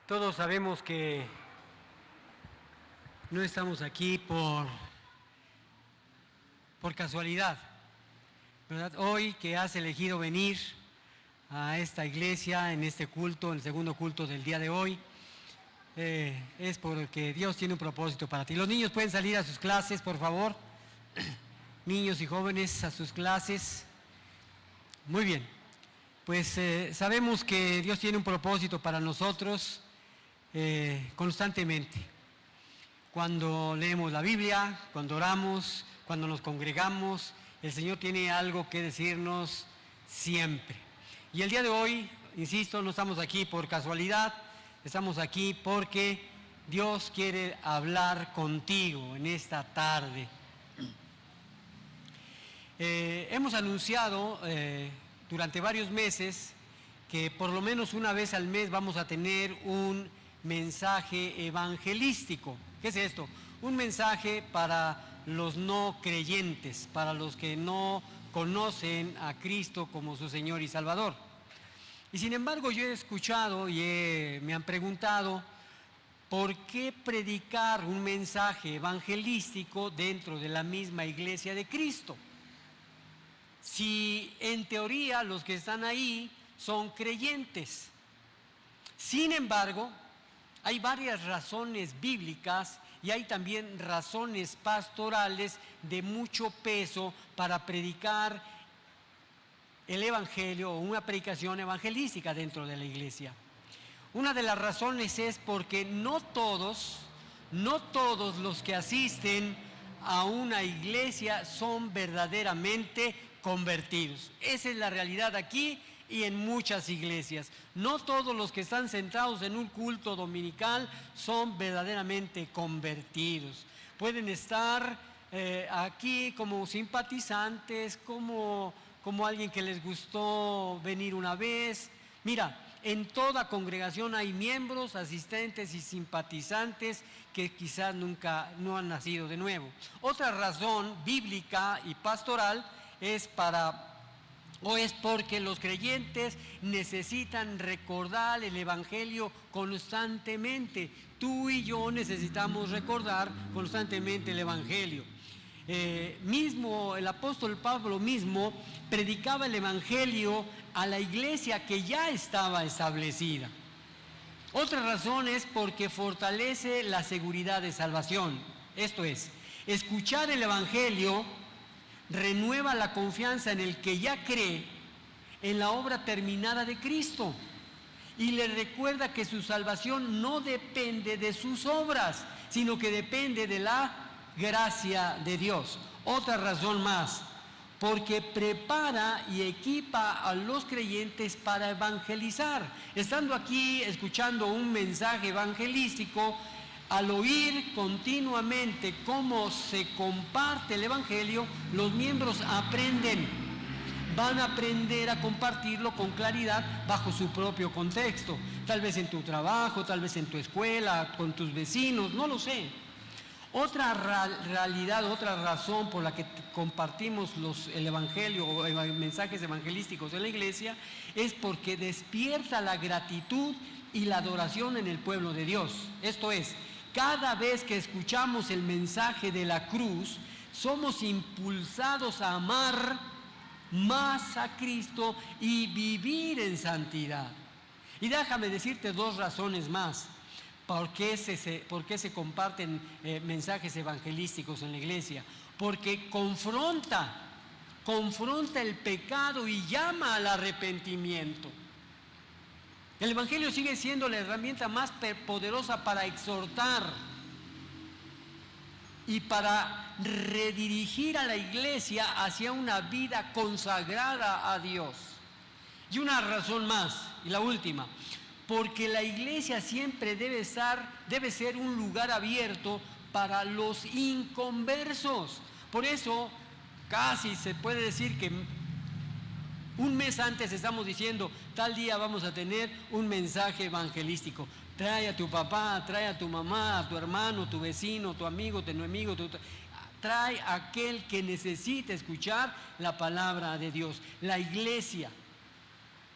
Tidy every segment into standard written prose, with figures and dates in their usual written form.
Todos sabemos que no estamos aquí por casualidad, ¿verdad? Hoy que has elegido venir a esta iglesia, en este culto, el segundo culto del día de hoy, es porque Dios tiene un propósito para ti. Los niños pueden salir a sus clases, por favor. Niños y jóvenes a sus clases. Muy bien. Pues sabemos que Dios tiene un propósito para nosotros constantemente. Cuando leemos la Biblia, cuando oramos, cuando nos congregamos, el Señor tiene algo que decirnos siempre. Y el día de hoy, insisto, no estamos aquí por casualidad, estamos aquí porque Dios quiere hablar contigo en esta tarde. Hemos anunciado durante varios meses que por lo menos una vez al mes vamos a tener un mensaje evangelístico. ¿Qué es esto? Un mensaje para los no creyentes, para los que no conocen a Cristo como su Señor y Salvador. Y sin embargo yo he escuchado y me han preguntado ¿por qué predicar un mensaje evangelístico dentro de la misma iglesia de Cristo? Si en teoría los que están ahí son creyentes. Sin embargo, hay varias razones bíblicas y hay también razones pastorales de mucho peso para predicar el evangelio o una predicación evangelística dentro de la iglesia. Una de las razones es porque no todos los que asisten a una iglesia son verdaderamente convertidos. Esa es la realidad aquí y en muchas iglesias. No todos los que están sentados en un culto dominical son verdaderamente convertidos. Pueden estar aquí como simpatizantes, como alguien que les gustó venir una vez. Mira, en toda congregación hay miembros, asistentes y simpatizantes que quizás nunca no han nacido de nuevo. Otra razón bíblica y pastoral es porque los creyentes necesitan recordar el evangelio constantemente. Tú y yo necesitamos recordar constantemente el evangelio. Mismo el apóstol Pablo mismo predicaba el evangelio a la iglesia que ya estaba establecida. Otra razón es porque fortalece la seguridad de salvación. Esto es, escuchar el evangelio renueva la confianza en el que ya cree en la obra terminada de Cristo y le recuerda que su salvación no depende de sus obras, sino que depende de la gracia de Dios. Otra razón más, porque prepara y equipa a los creyentes para evangelizar. Estando aquí escuchando un mensaje evangelístico, al oír continuamente cómo se comparte el evangelio, los miembros van a aprender a compartirlo con claridad bajo su propio contexto. Tal vez en tu trabajo, tal vez en tu escuela, con tus vecinos, no lo sé. Otra realidad, otra razón por la que compartimos el evangelio o mensajes evangelísticos en la iglesia es porque despierta la gratitud y la adoración en el pueblo de Dios. Esto es, cada vez que escuchamos el mensaje de la cruz, somos impulsados a amar más a Cristo y vivir en santidad. Y déjame decirte dos razones más. ¿Por qué se comparten mensajes evangelísticos en la iglesia? Porque confronta el pecado y llama al arrepentimiento. El evangelio sigue siendo la herramienta más poderosa para exhortar y para redirigir a la iglesia hacia una vida consagrada a Dios. Y una razón más, y la última, porque la iglesia siempre debe ser un lugar abierto para los inconversos. Por eso, casi se puede decir que un mes antes estamos diciendo, tal día vamos a tener un mensaje evangelístico. Trae a tu papá, trae a tu mamá, a tu hermano, tu vecino, tu amigo, trae a aquel que necesite escuchar la palabra de Dios. La iglesia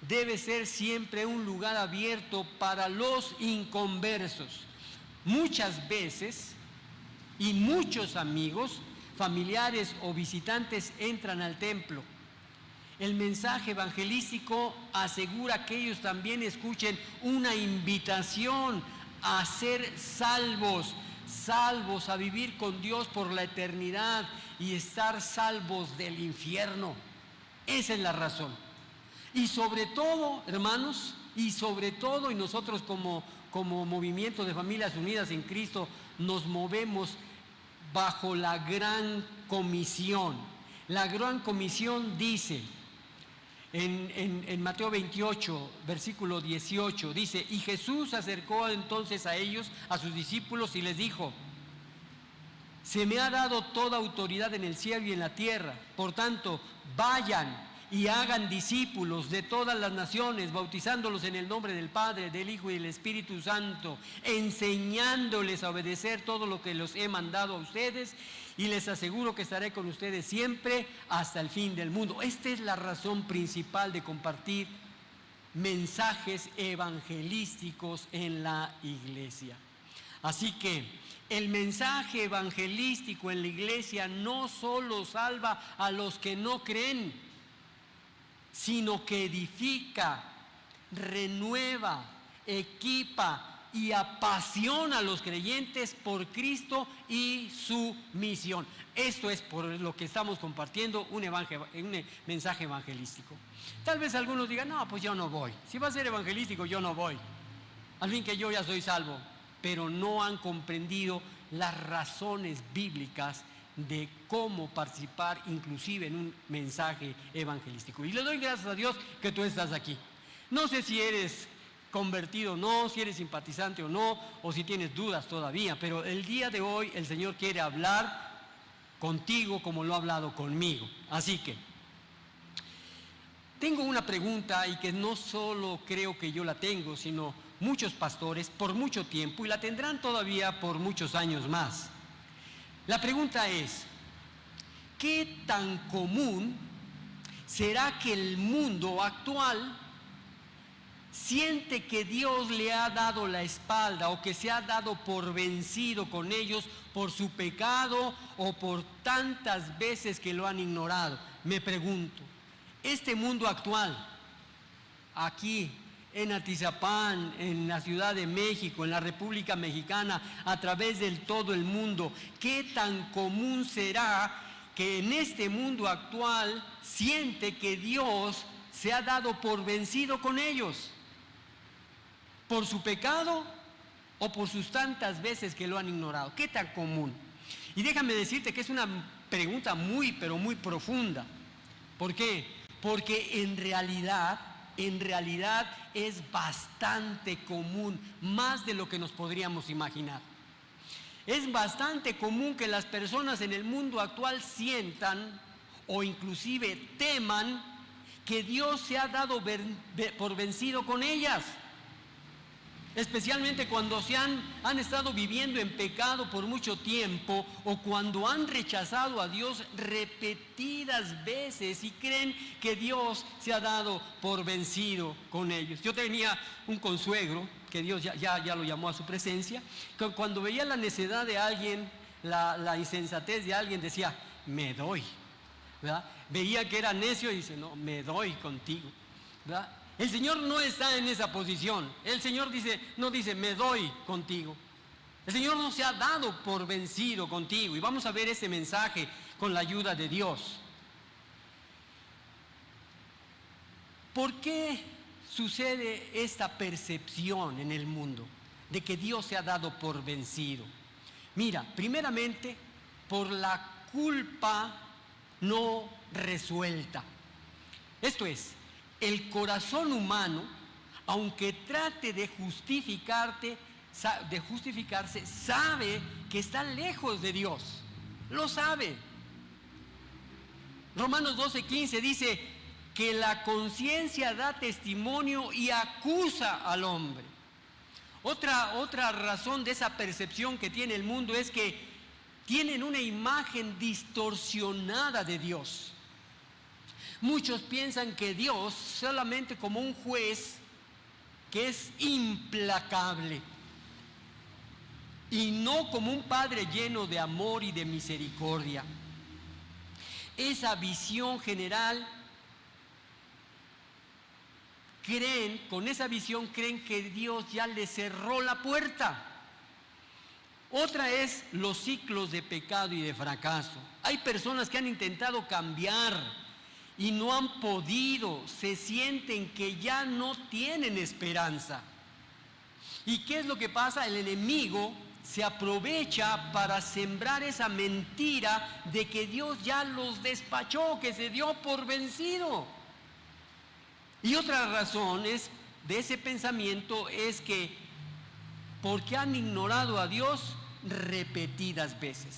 debe ser siempre un lugar abierto para los inconversos. Muchas veces, y muchos amigos, familiares o visitantes entran al templo. El mensaje evangelístico asegura que ellos también escuchen una invitación a ser salvos, salvos a vivir con Dios por la eternidad y estar salvos del infierno. Esa es la razón. Y sobre todo, hermanos, y nosotros como Movimiento de Familias Unidas en Cristo nos movemos bajo la Gran Comisión. La Gran Comisión dice en Mateo 28, versículo 18, dice: y Jesús se acercó entonces a ellos, a sus discípulos, y les dijo: se me ha dado toda autoridad en el cielo y en la tierra, por tanto, vayan y hagan discípulos de todas las naciones, bautizándolos en el nombre del Padre, del Hijo y del Espíritu Santo, enseñándoles a obedecer todo lo que los he mandado a ustedes, y les aseguro que estaré con ustedes siempre hasta el fin del mundo. Esta es la razón principal de compartir mensajes evangelísticos en la iglesia. Así que el mensaje evangelístico en la iglesia no solo salva a los que no creen, sino que edifica, renueva, equipa y apasiona a los creyentes por Cristo y su misión. Esto es por lo que estamos compartiendo un mensaje evangelístico. Tal vez algunos digan: no, pues yo no voy. Si va a ser evangelístico, yo no voy. Al fin que yo ya soy salvo. Pero no han comprendido las razones bíblicas de cómo participar inclusive en un mensaje evangelístico. Y le doy gracias a Dios que tú estás aquí. No sé si eres convertido o no, si eres simpatizante o no, o si tienes dudas todavía, pero el día de hoy el Señor quiere hablar contigo como lo ha hablado conmigo. Así que tengo una pregunta, y que no solo creo que yo la tengo, sino muchos pastores por mucho tiempo, y la tendrán todavía por muchos años más. La pregunta es: ¿qué tan común será que el mundo actual siente que Dios le ha dado la espalda, o que se ha dado por vencido con ellos por su pecado o por tantas veces que lo han ignorado? Me pregunto, este mundo actual, aquí en Atizapán, en la Ciudad de México, en la República Mexicana, a través de todo el mundo, ¿qué tan común será que en este mundo actual siente que Dios se ha dado por vencido con ellos? ¿Por su pecado o por sus tantas veces que lo han ignorado? ¿Qué tan común? Y déjame decirte que es una pregunta muy, pero muy profunda. ¿Por qué? Porque en realidad es bastante común, más de lo que nos podríamos imaginar. Es bastante común que las personas en el mundo actual sientan, o inclusive teman, que Dios se ha dado por vencido con ellas. Especialmente cuando han estado viviendo en pecado por mucho tiempo, o cuando han rechazado a Dios repetidas veces y creen que Dios se ha dado por vencido con ellos. Yo tenía un consuegro, que Dios ya lo llamó a su presencia, que cuando veía la necedad de alguien, la insensatez de alguien, decía: me doy, ¿verdad? Veía que era necio y dice: no, me doy contigo, ¿verdad? El Señor no está en esa posición. El Señor no dice: me doy contigo. El Señor no se ha dado por vencido contigo. Y vamos a ver ese mensaje con la ayuda de Dios. ¿Por qué sucede esta percepción en el mundo de que Dios se ha dado por vencido? Mira, primeramente, por la culpa no resuelta. Esto es, el corazón humano, aunque trate de justificarse, sabe que está lejos de Dios. Lo sabe. Romanos 12:15 dice que la conciencia da testimonio y acusa al hombre. Otra razón de esa percepción que tiene el mundo es que tienen una imagen distorsionada de Dios. Muchos piensan que Dios solamente como un juez que es implacable y no como un Padre lleno de amor y de misericordia. Esa visión general, con esa visión creen que Dios ya les cerró la puerta. Otra es los ciclos de pecado y de fracaso. Hay personas que han intentado cambiar y no han podido, se sienten que ya no tienen esperanza. ¿Y qué es lo que pasa? El enemigo se aprovecha para sembrar esa mentira de que Dios ya los despachó, que se dio por vencido. Y otra razón de ese pensamiento es que porque han ignorado a Dios repetidas veces.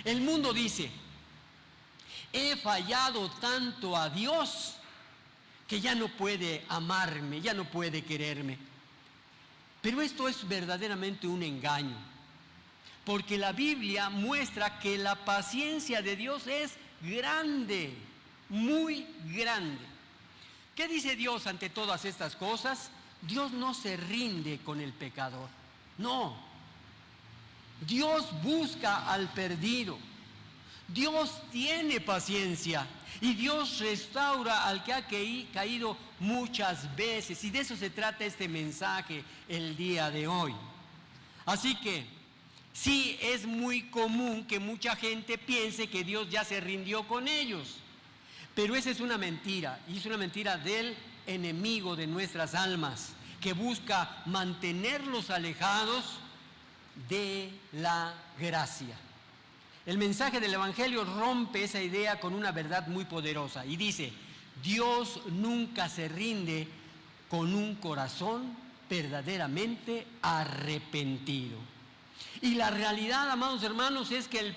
El mundo dice: he fallado tanto a Dios que ya no puede amarme, ya no puede quererme. Pero esto es verdaderamente un engaño, porque la Biblia muestra que la paciencia de Dios es grande, muy grande. ¿Qué dice Dios ante todas estas cosas? Dios no se rinde con el pecador, no. Dios busca al perdido. Dios tiene paciencia y Dios restaura al que ha caído muchas veces, y de eso se trata este mensaje el día de hoy. Así que sí, es muy común que mucha gente piense que Dios ya se rindió con ellos, pero esa es una mentira, y es una mentira del enemigo de nuestras almas, que busca mantenerlos alejados de la gracia. El mensaje del Evangelio rompe esa idea con una verdad muy poderosa y dice: Dios nunca se rinde con un corazón verdaderamente arrepentido. Y la realidad, amados hermanos, es que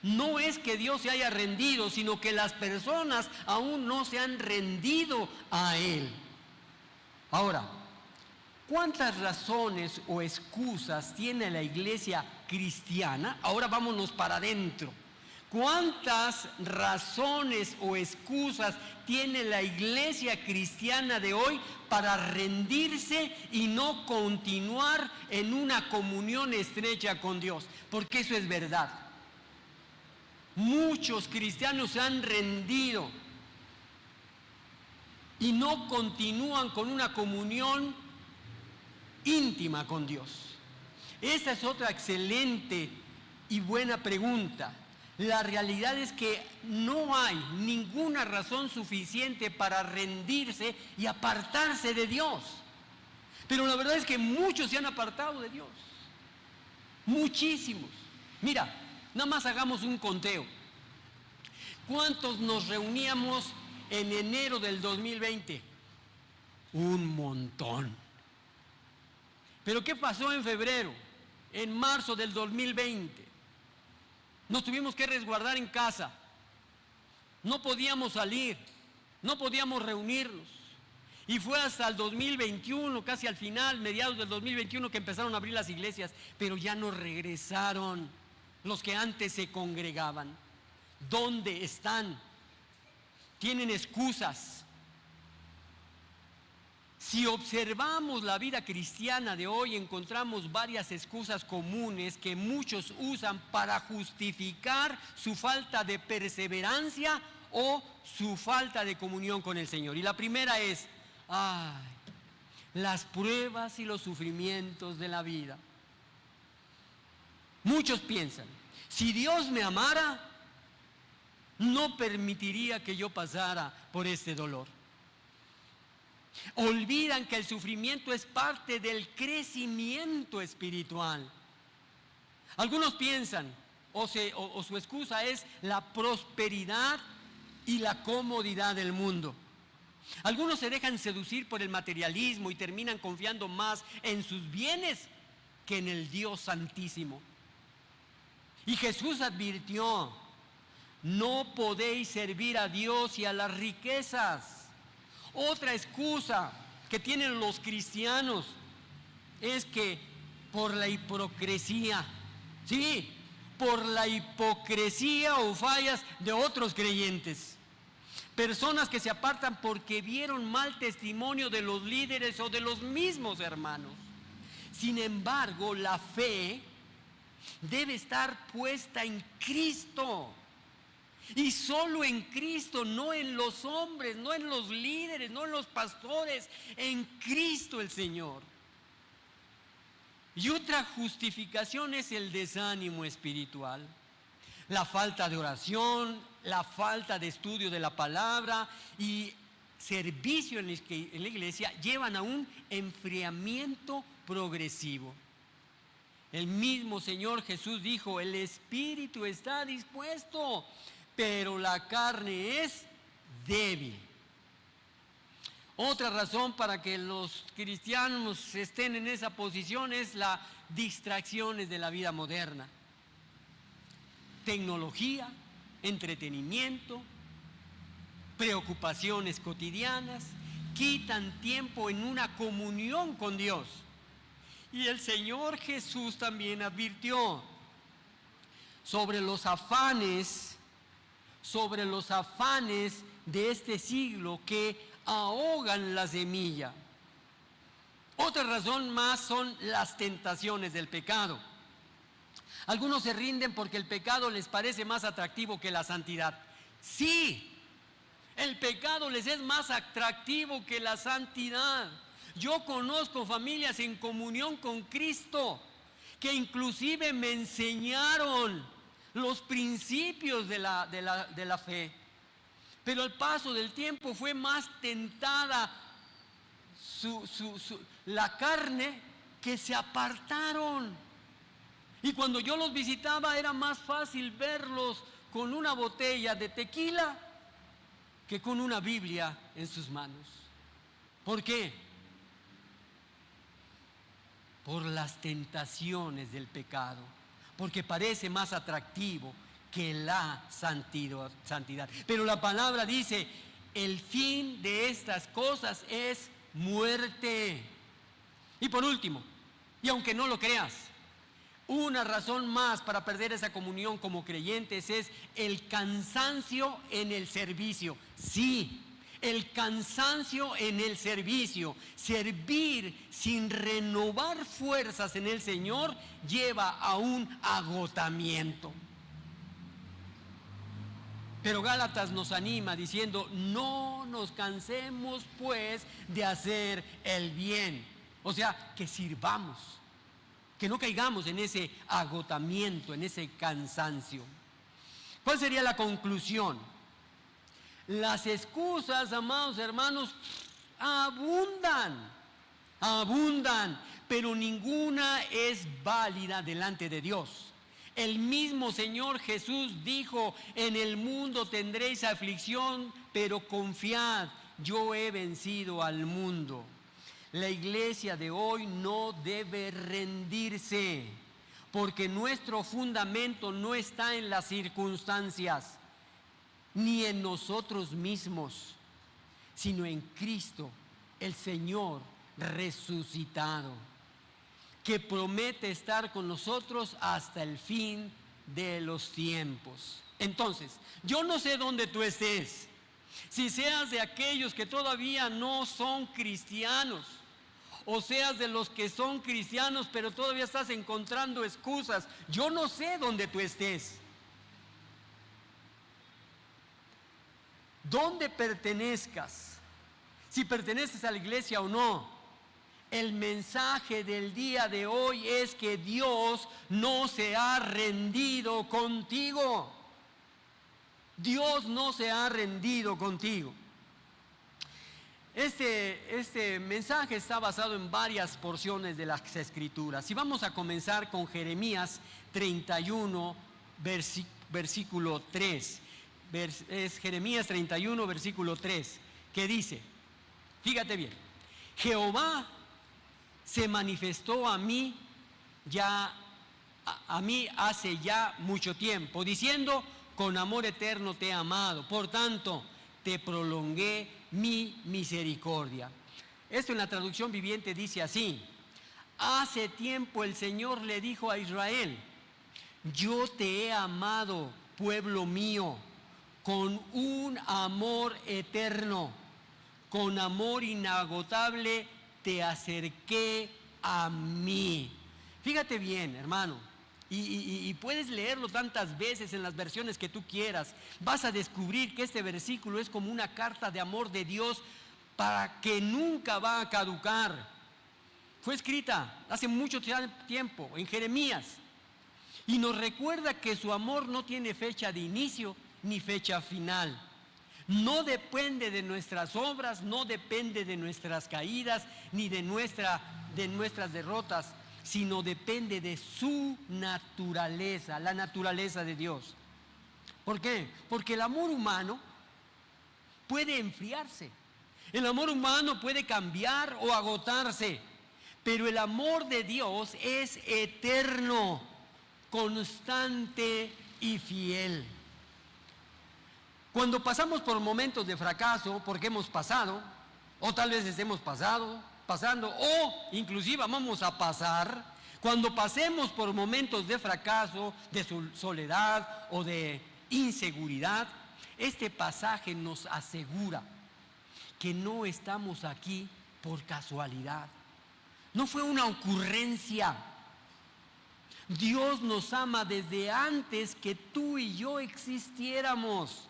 no es que Dios se haya rendido, sino que las personas aún no se han rendido a Él. Ahora, ¿cuántas razones o excusas tiene la iglesia cristiana? Ahora vámonos para adentro. ¿Cuántas razones o excusas tiene la iglesia cristiana de hoy para rendirse y no continuar en una comunión estrecha con Dios? Porque eso es verdad. Muchos cristianos se han rendido y no continúan con una comunión íntima con Dios. Esta es otra excelente y buena pregunta. La realidad es que no hay ninguna razón suficiente para rendirse y apartarse de Dios. Pero la verdad es que muchos se han apartado de Dios. Muchísimos. Mira, nada más hagamos un conteo. ¿Cuántos nos reuníamos en enero del 2020? Un montón. ¿Pero qué pasó en febrero? En marzo del 2020. Nos tuvimos que resguardar en casa. No podíamos salir, no podíamos reunirnos. Y fue hasta el 2021, casi al final, mediados del 2021, que empezaron a abrir las iglesias. Pero ya no regresaron los que antes se congregaban. ¿Dónde están? Tienen excusas. Si observamos la vida cristiana de hoy, encontramos varias excusas comunes que muchos usan para justificar su falta de perseverancia o su falta de comunión con el Señor. Y la primera es: las pruebas y los sufrimientos de la vida. Muchos piensan: si Dios me amara, no permitiría que yo pasara por este dolor. Olvidan que el sufrimiento es parte del crecimiento espiritual. Algunos piensan, o su excusa es la prosperidad y la comodidad del mundo. Algunos se dejan seducir por el materialismo y terminan confiando más en sus bienes que en el Dios Santísimo. Y Jesús advirtió: no podéis servir a Dios y a las riquezas. Otra excusa que tienen los cristianos es que por la hipocresía, sí, por la hipocresía o fallas de otros creyentes. Personas que se apartan porque vieron mal testimonio de los líderes o de los mismos hermanos. Sin embargo, la fe debe estar puesta en Cristo. Y solo en Cristo, no en los hombres, no en los líderes, no en los pastores, en Cristo el Señor. Y otra justificación es el desánimo espiritual, la falta de oración, la falta de estudio de la palabra y servicio en la iglesia llevan a un enfriamiento progresivo. El mismo Señor Jesús dijo: el espíritu está dispuesto, pero la carne es débil. Otra razón para que los cristianos estén en esa posición es las distracciones de la vida moderna. Tecnología, entretenimiento, preocupaciones cotidianas quitan tiempo en una comunión con Dios. Y el Señor Jesús también advirtió sobre los afanes de este siglo que ahogan la semilla. Otra razón más son las tentaciones del pecado. Algunos se rinden porque el pecado les parece más atractivo que la santidad. Sí, el pecado les es más atractivo que la santidad. Yo conozco familias en comunión con Cristo que inclusive me enseñaron los principios de la fe. Pero al paso del tiempo fue más tentada la carne, que se apartaron. Y cuando yo los visitaba era más fácil verlos con una botella de tequila que con una Biblia en sus manos. ¿Por qué? Por las tentaciones del pecado, porque parece más atractivo que la santidad. Pero la palabra dice: el fin de estas cosas es muerte. Y por último, y aunque no lo creas, una razón más para perder esa comunión como creyentes es el cansancio en el servicio. Sí, el cansancio en el servicio. Servir sin renovar fuerzas en el Señor lleva a un agotamiento. Pero Gálatas nos anima diciendo: no nos cansemos pues de hacer el bien. O sea, que sirvamos, que no caigamos en ese agotamiento, en ese cansancio. ¿Cuál sería la conclusión? Las excusas, amados hermanos, abundan, pero ninguna es válida delante de Dios. El mismo Señor Jesús dijo: en el mundo tendréis aflicción, pero confiad, yo he vencido al mundo. La iglesia de hoy no debe rendirse, porque nuestro fundamento no está en las circunstancias, ni en nosotros mismos, sino en Cristo, el Señor resucitado, que promete estar con nosotros hasta el fin de los tiempos. Entonces, yo no sé dónde tú estés, si seas de aquellos que todavía no son cristianos, o seas de los que son cristianos pero todavía estás encontrando excusas. Yo no sé dónde tú estés, dónde pertenezcas, si perteneces a la iglesia o no. El mensaje del día de hoy es que Dios no se ha rendido contigo. Dios no se ha rendido contigo. Este mensaje está basado en varias porciones de las Escrituras. Y vamos a comenzar con Jeremías 31, versículo 3. Es Jeremías 31, versículo 3, que dice, fíjate bien: Jehová se manifestó a mí hace ya mucho tiempo, diciendo: con amor eterno te he amado, por tanto te prolongué mi misericordia. Esto en la traducción viviente dice así: hace tiempo el Señor le dijo a Israel: yo te he amado, pueblo mío, con un amor eterno, con amor inagotable, te acerqué a mí. Fíjate bien, hermano, y puedes leerlo tantas veces en las versiones que tú quieras. Vas a descubrir que este versículo es como una carta de amor de Dios para que nunca va a caducar. Fue escrita hace mucho tiempo en Jeremías y nos recuerda que su amor no tiene fecha de inicio ni fecha final. No depende de nuestras obras, no depende de nuestras caídas ni de nuestras derrotas, sino depende de su naturaleza, la naturaleza de Dios. ¿Por qué? Porque el amor humano puede enfriarse, el amor humano puede cambiar o agotarse, pero el amor de Dios es eterno, constante y fiel. Cuando pasamos por momentos de fracaso, porque hemos pasado, o tal vez estemos pasando, o inclusive vamos a pasar, cuando pasemos por momentos de fracaso, de soledad o de inseguridad, este pasaje nos asegura que no estamos aquí por casualidad. No fue una ocurrencia. Dios nos ama desde antes que tú y yo existiéramos.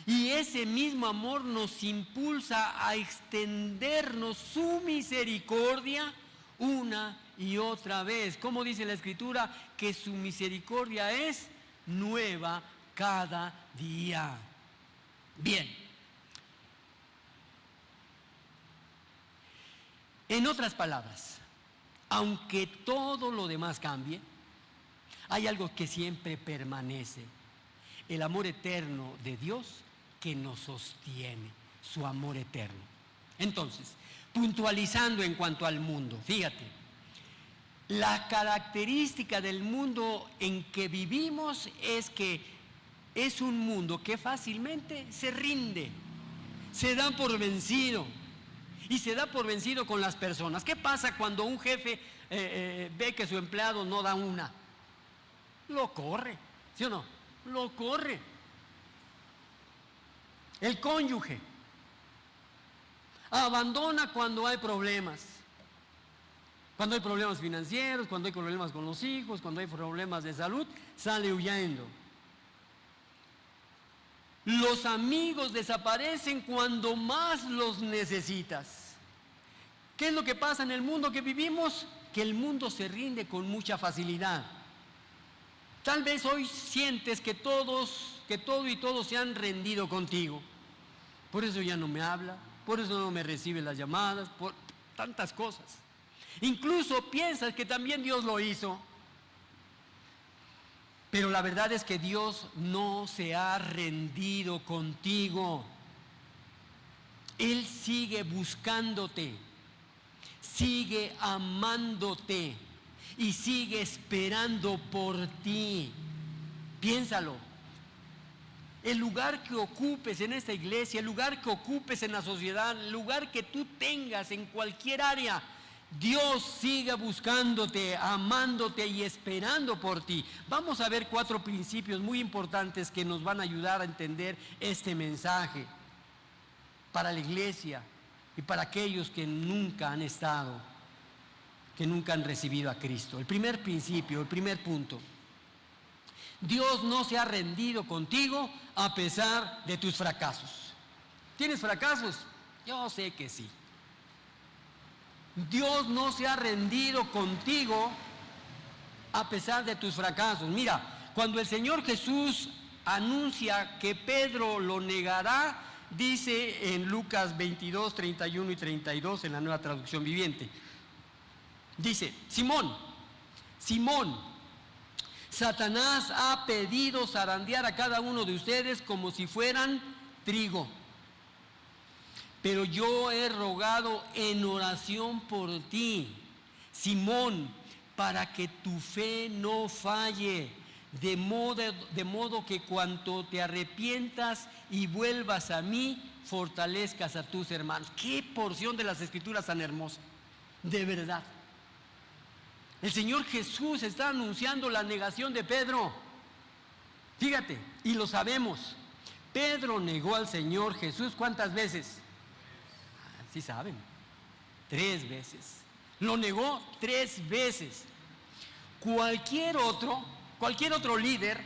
Y ese mismo amor nos impulsa a extendernos su misericordia una y otra vez. Como dice la Escritura, que su misericordia es nueva cada día. Bien. En otras palabras, aunque todo lo demás cambie, hay algo que siempre permanece: el amor eterno de Dios que nos sostiene, su amor eterno. Entonces, puntualizando en cuanto al mundo, fíjate, la característica del mundo en que vivimos es que es un mundo que fácilmente se rinde, se da por vencido. Y se da por vencido con las personas. ¿Qué pasa cuando un jefe ve que su empleado no da una? Lo corre, ¿sí o no? Lo corre. El cónyuge abandona cuando hay problemas. Cuando hay problemas financieros, cuando hay problemas con los hijos, cuando hay problemas de salud, sale huyendo. Los amigos desaparecen cuando más los necesitas. ¿Qué es lo que pasa en el mundo que vivimos? Que el mundo se rinde con mucha facilidad. Tal vez hoy sientes que todo y todos se han rendido contigo. Por eso ya no me habla, por eso no me recibe las llamadas, por tantas cosas. Incluso piensas que también Dios lo hizo. Pero la verdad es que Dios no se ha rendido contigo. Él sigue buscándote, sigue amándote y sigue esperando por ti. Piénsalo. El lugar que ocupes en esta iglesia, el lugar que ocupes en la sociedad, el lugar que tú tengas en cualquier área, Dios sigue buscándote, amándote y esperando por ti. Vamos a ver 4 principios muy importantes que nos van a ayudar a entender este mensaje para la iglesia y para aquellos que nunca han estado, que nunca han recibido a Cristo. El primer principio, el primer punto: Dios no se ha rendido contigo a pesar de tus fracasos. ¿Tienes fracasos? Yo sé que sí. Dios no se ha rendido contigo a pesar de tus fracasos. Mira, cuando el Señor Jesús anuncia que Pedro lo negará, dice en Lucas 22, 31 y 32 en la Nueva Traducción Viviente. Dice: Simón, Satanás ha pedido zarandear a cada uno de ustedes como si fueran trigo. Pero yo he rogado en oración por ti, Simón, para que tu fe no falle, de modo que cuanto te arrepientas y vuelvas a mí, fortalezcas a tus hermanos. Qué porción de las Escrituras tan hermosa, de verdad. El Señor Jesús está anunciando la negación de Pedro. Fíjate, y lo sabemos. Pedro negó al Señor Jesús, ¿cuántas veces? Sí saben, 3 veces. Lo negó 3 veces. Cualquier otro líder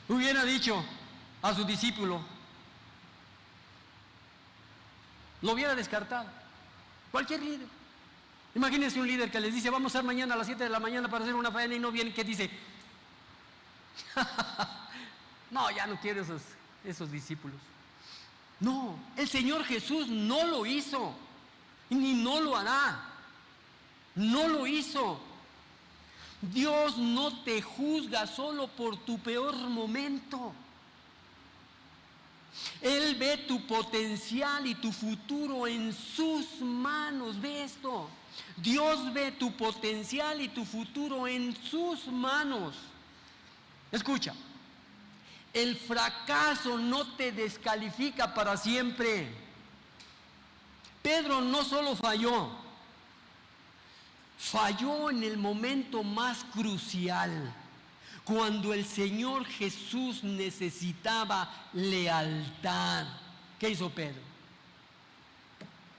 hubiera dicho a su discípulo, lo hubiera descartado. Cualquier líder. Imagínense un líder que les dice, vamos a estar mañana a las 7 de la mañana para hacer una faena y no viene, ¿qué dice? No, ya no quiero esos discípulos. No, el Señor Jesús no lo hizo, ni no lo hará. No lo hizo. Dios no te juzga solo por tu peor momento. Él ve tu potencial y tu futuro en sus manos. Ve esto. Dios ve tu potencial y tu futuro en sus manos. Escucha. El fracaso no te descalifica para siempre. Pedro no solo falló en el momento más crucial, cuando el Señor Jesús necesitaba lealtad. ¿Qué hizo Pedro?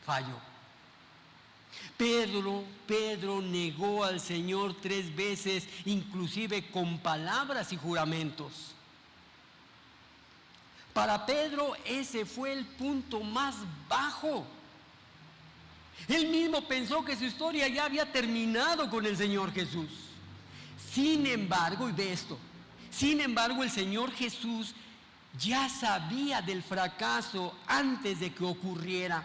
Falló. Pedro negó al Señor 3 veces, inclusive con palabras y juramentos. Para Pedro ese fue el punto más bajo. Él mismo pensó que su historia ya había terminado con el Señor Jesús. Sin embargo, y ve esto, sin embargo el Señor Jesús ya sabía del fracaso antes de que ocurriera.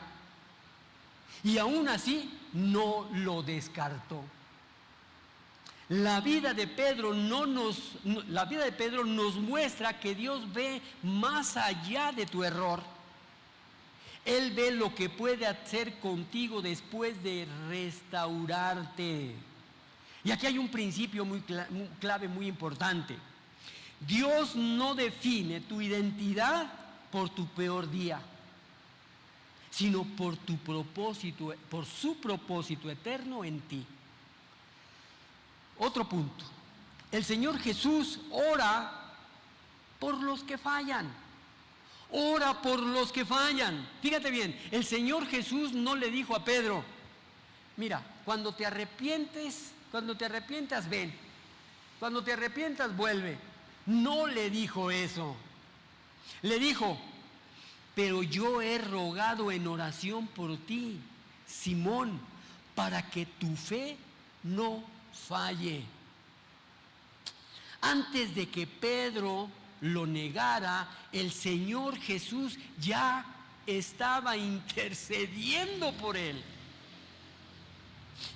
Y aún así no lo descartó. La vida de Pedro nos muestra que Dios ve más allá de tu error. Él ve lo que puede hacer contigo después de restaurarte. Y aquí hay un principio muy clave, muy importante. Dios no define tu identidad por tu peor día, sino por su propósito eterno en ti. Otro punto. El Señor Jesús ora por los que fallan. Ora por los que fallan. Fíjate bien, el Señor Jesús no le dijo a Pedro, mira, cuando te arrepientas, ven. Cuando te arrepientas, vuelve. No le dijo eso. Le dijo, pero yo he rogado en oración por ti, Simón, para que tu fe no falle. Antes de que Pedro lo negara, el Señor Jesús ya estaba intercediendo por él.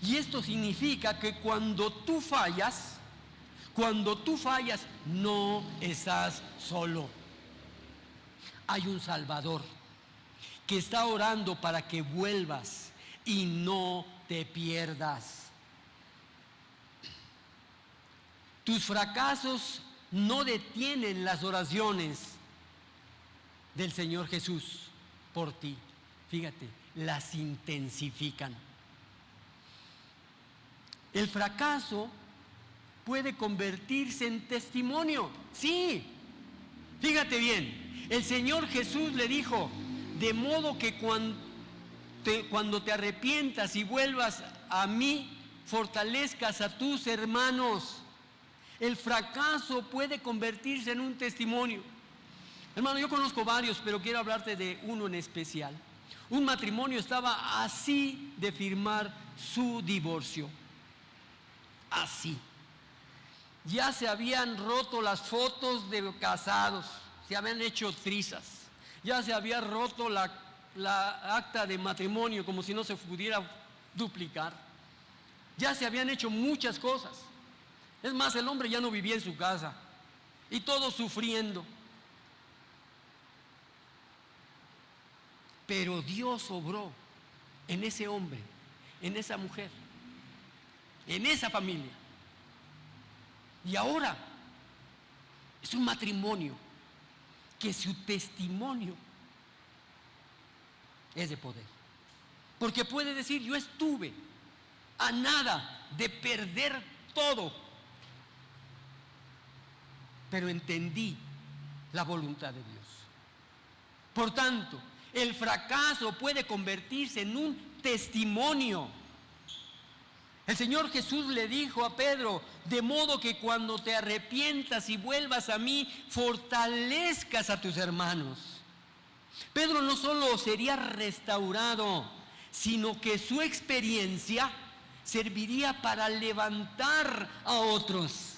Y esto significa que cuando tú fallas, no estás solo. Hay un Salvador que está orando para que vuelvas y no te pierdas. Tus fracasos no detienen las oraciones del Señor Jesús por ti. Fíjate, las intensifican. El fracaso puede convertirse en testimonio. Sí, fíjate bien, el Señor Jesús le dijo, de modo que cuando te arrepientas y vuelvas a mí, fortalezcas a tus hermanos. El fracaso puede convertirse en un testimonio. Hermano, yo conozco varios, pero quiero hablarte de uno en especial. Un matrimonio estaba así de firmar su divorcio. Así. Ya se habían roto las fotos de casados, se habían hecho trizas. Ya se había roto la acta de matrimonio como si no se pudiera duplicar. Ya se habían hecho muchas cosas. Es más, el hombre ya no vivía en su casa y todos sufriendo. Pero Dios obró en ese hombre, en esa mujer, en esa familia. Y ahora es un matrimonio que su testimonio es de poder. Porque puede decir, yo estuve a nada de perder todo, pero entendí la voluntad de Dios. Por tanto, el fracaso puede convertirse en un testimonio. El Señor Jesús le dijo a Pedro: de modo que cuando te arrepientas y vuelvas a mí, fortalezcas a tus hermanos. Pedro no solo sería restaurado, sino que su experiencia serviría para levantar a otros.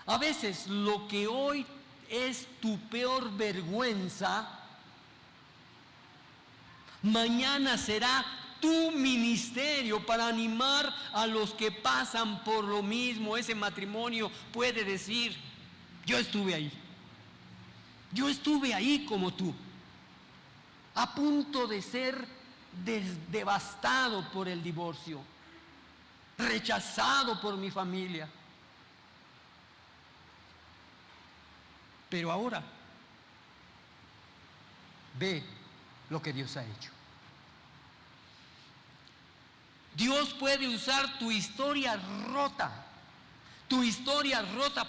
A veces lo que hoy es tu peor vergüenza, mañana será tu ministerio para animar a los que pasan por lo mismo. Ese matrimonio puede decir: yo estuve ahí como tú, a punto de ser devastado por el divorcio, rechazado por mi familia. Pero ahora ve lo que Dios ha hecho. Dios puede usar tu historia rota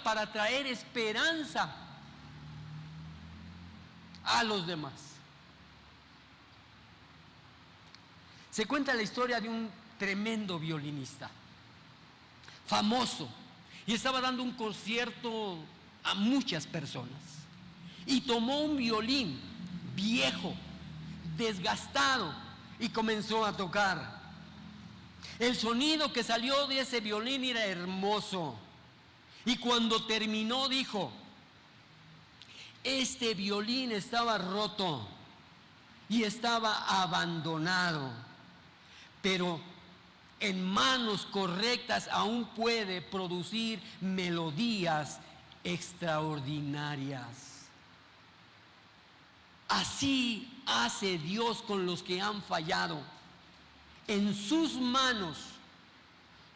para traer esperanza a los demás. Se cuenta la historia de un tremendo violinista, famoso, y estaba dando un concierto a muchas personas. Y tomó un violín viejo, desgastado, y comenzó a tocar. El sonido que salió de ese violín era hermoso. Y cuando terminó dijo: este violín estaba roto y estaba abandonado, pero en manos correctas aún puede producir melodías extraordinarias. Así hace Dios con los que han fallado. En sus manos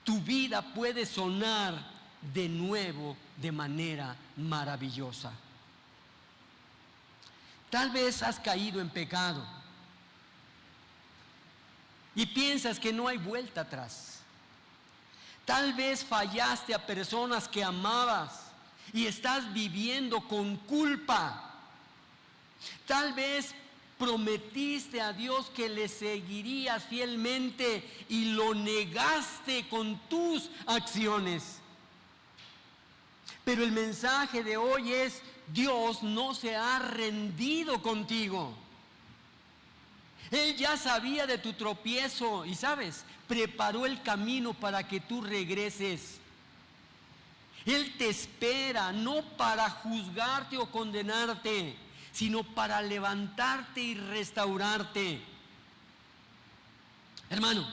tu vida puede sonar de nuevo de manera maravillosa. Tal vez has caído en pecado y piensas que no hay vuelta atrás. Tal vez fallaste a personas que amabas y estás viviendo con culpa. Tal vez prometiste a Dios que le seguirías fielmente y lo negaste con tus acciones. Pero el mensaje de hoy es: Dios no se ha rendido contigo. Él ya sabía de tu tropiezo y, ¿sabes?, preparó el camino para que tú regreses. Él te espera, no para juzgarte o condenarte, sino para levantarte y restaurarte. Hermano,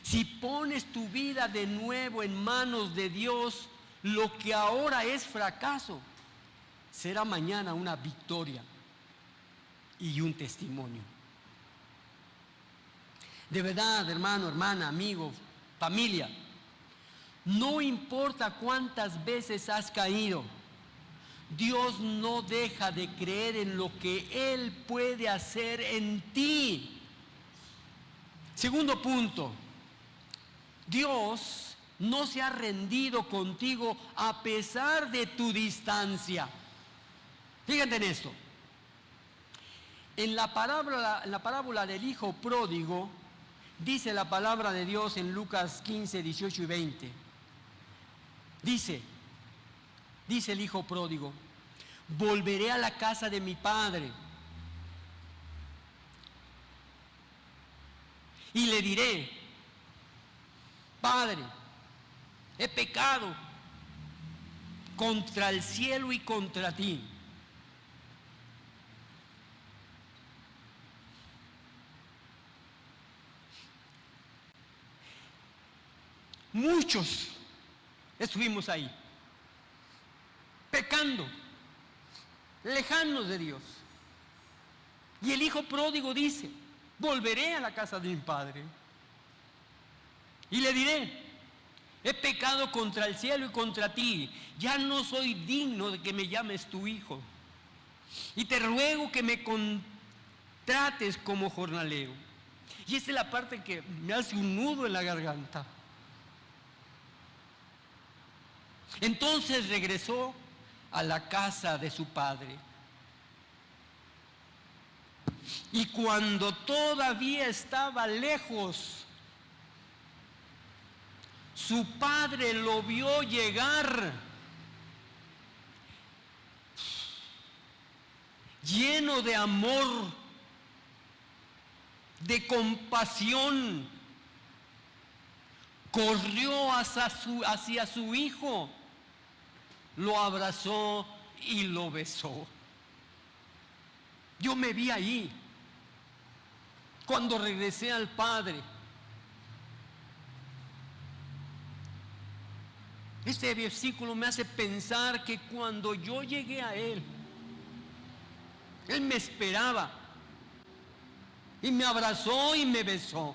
si pones tu vida de nuevo en manos de Dios, lo que ahora es fracaso será mañana una victoria y un testimonio. De verdad, hermano, hermana, amigo, familia, no importa cuántas veces has caído, Dios no deja de creer en lo que Él puede hacer en ti. Segundo punto: Dios no se ha rendido contigo a pesar de tu distancia. Fíjate en esto. En la parábola del hijo pródigo, dice la palabra de Dios en Lucas 15, 18 y 20. Dice el hijo pródigo: volveré a la casa de mi padre y le diré: Padre, he pecado contra el cielo y contra ti. Muchos estuvimos ahí, pecando, lejanos de Dios. Y el hijo pródigo dice: volveré a la casa de mi padre y le diré: he pecado contra el cielo y contra ti, ya no soy digno de que me llames tu hijo, y te ruego que me contrates como jornalero. Y esta es la parte que me hace un nudo en la garganta. Entonces regresó a la casa de su padre. Y cuando todavía estaba lejos, su padre lo vio llegar, lleno de amor, de compasión. Corrió hacia su hijo, lo abrazó y lo besó. Yo me vi ahí cuando regresé al Padre. Este versículo me hace pensar que cuando yo llegué a Él, Él me esperaba y me abrazó y me besó.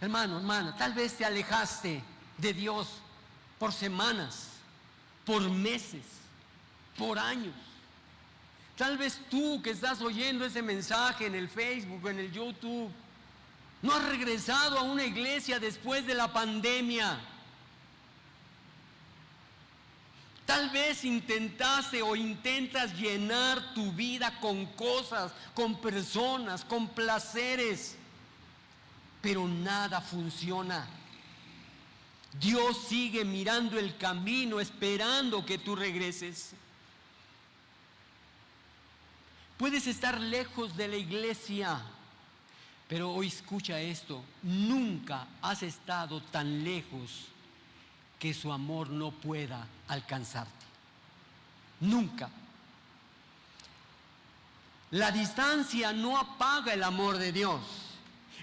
Hermano, hermana, tal vez te alejaste de Dios por semanas, por meses, por años. Tal vez tú que estás oyendo ese mensaje en el Facebook, en el YouTube, no has regresado a una iglesia después de la pandemia. Tal vez intentaste o intentas llenar tu vida con cosas, con personas, con placeres, pero nada funciona. Dios sigue mirando el camino, esperando que tú regreses. Puedes estar lejos de la iglesia, pero hoy escucha esto: nunca has estado tan lejos que su amor no pueda alcanzarte. Nunca. La distancia no apaga el amor de Dios.